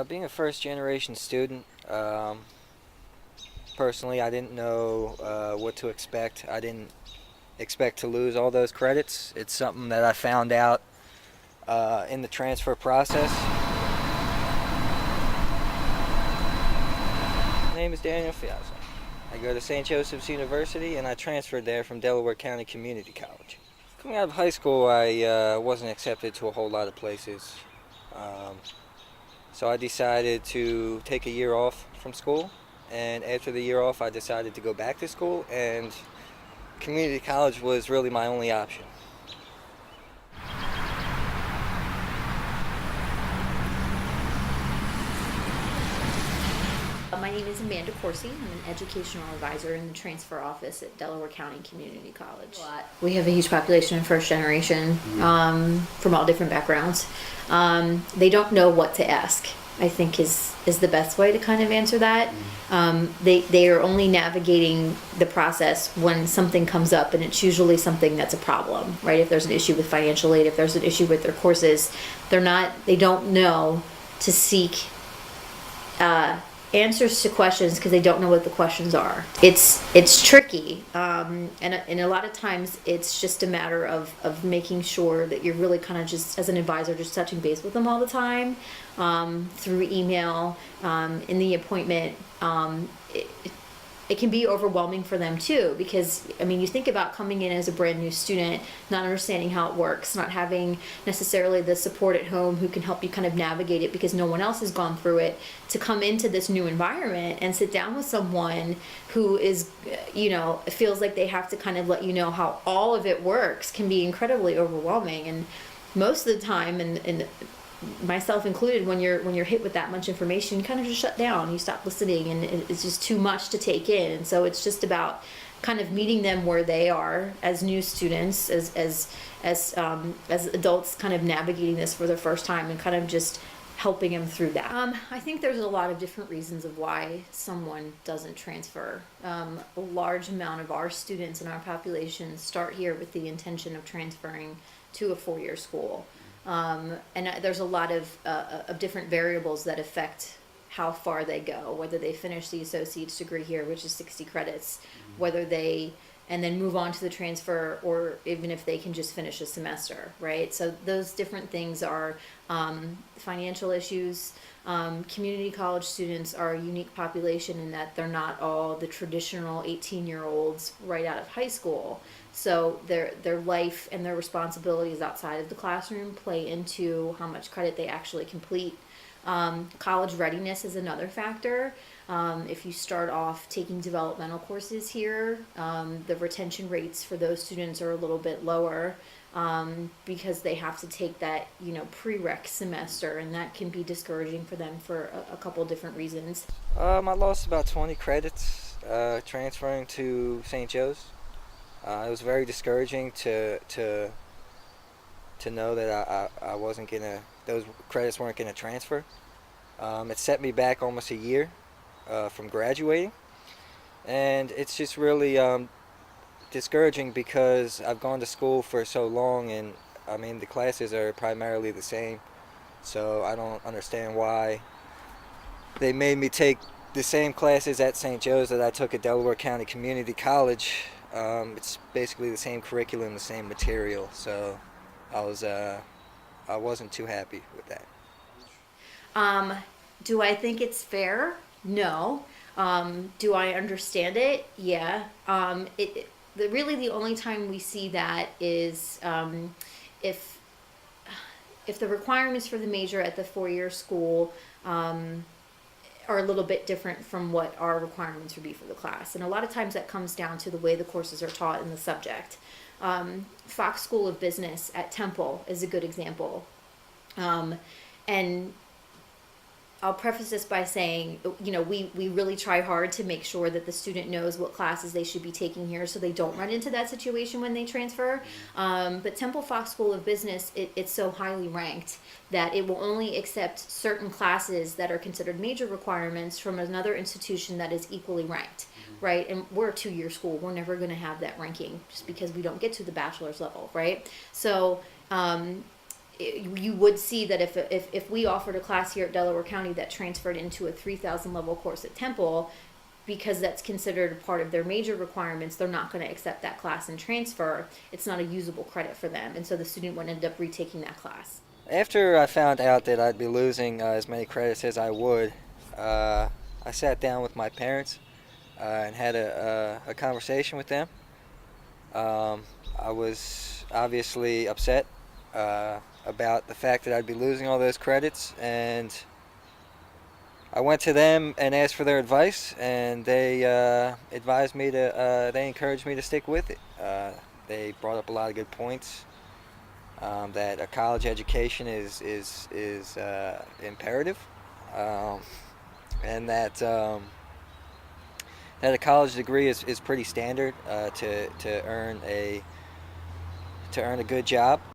Being a first generation student, personally, I didn't know what to expect. I didn't expect to lose all those credits. It's something that I found out in the transfer process. My name is Daniel Fiazza. I go to St. Joseph's University and I transferred there from Delaware County Community College. Coming out of high school, I wasn't accepted to a whole lot of places. Um, So I decided to take a year off from school, and after the year off, I decided to go back to school, and community college was really my only option. My name is Amanda Corsi. I'm an educational advisor in the transfer office at Delaware County Community College. We have a huge population of first generation from all different backgrounds. They don't know what to ask, I think is the best way to kind of answer that. They are only navigating the process when something comes up, and it's usually something that's a problem, right? If there's an issue with financial aid, if there's an issue with their courses, they don't know to seek answers to questions because they don't know what the questions are. It's tricky, and a lot of times it's just a matter of making sure that you're really kind of just as an advisor just touching base with them all the time, through email, in the appointment. It can be overwhelming for them too, because I mean, you think about coming in as a brand new student, not understanding how it works, not having necessarily the support at home who can help you kind of navigate it because no one else has gone through it, to come into this new environment and sit down with someone who is, feels like they have to kind of let you know how all of it works, can be incredibly overwhelming. And most of the time, and myself included, when you're hit with that much information, you kind of just shut down, you stop listening, and it's just too much to take in. And so it's just about kind of meeting them where they are as new students, as adults kind of navigating this for the first time, and kind of just helping them through that. I think there's a lot of different reasons of why someone doesn't transfer. A large amount of our students in our population start here with the intention of transferring to a four-year school. And there's a lot of different variables that affect how far they go, whether they finish the associate's degree here, which is 60 credits, whether they and then move on to the transfer, or even if they can just finish a semester, right? So those different things are financial issues. Community college students are a unique population in that they're not all the traditional 18-year-olds right out of high school. So their life and their responsibilities outside of the classroom play into how much credit they actually complete. College readiness is another factor. If you start off taking developmental courses here, the retention rates for those students are a little bit lower, because they have to take that, prereq semester, and that can be discouraging for them for a couple different reasons. I lost about 20 credits transferring to St. Joe's. It was very discouraging to know that I wasn't gonna those credits weren't gonna transfer. It set me back almost a year from graduating, and it's just really discouraging because I've gone to school for so long, and I mean the classes are primarily the same, so I don't understand why they made me take the same classes at St. Joe's that I took at Delaware County Community College. It's basically the same curriculum, the same material, so I wasn't too happy with that. Do I think it's fair? No. Do I understand it? Yeah. Really the only time we see that is if the requirements for the major at the four-year school are a little bit different from what our requirements would be for the class. And a lot of times that comes down to the way the courses are taught in the subject. Fox School of Business at Temple is a good example. And I'll preface this by saying, we really try hard to make sure that the student knows what classes they should be taking here so they don't run into that situation when they transfer. But Temple Fox School of Business, it's so highly ranked that it will only accept certain classes that are considered major requirements from another institution that is equally ranked, right? And we're a two-year school. We're never going to have that ranking just because we don't get to the bachelor's level, right? So you would see that if we offered a class here at Delaware County that transferred into a 3,000 level course at Temple, because that's considered a part of their major requirements, they're not going to accept that class and transfer. It's not a usable credit for them, and so the student would end up retaking that class. After I found out that I'd be losing as many credits as I would, I sat down with my parents and had a conversation with them. I was obviously upset about the fact that I'd be losing all those credits, and I went to them and asked for their advice, and they advised me to, they encouraged me to stick with it. They brought up a lot of good points, that a college education is imperative, and that that a college degree is pretty standard to earn a good job.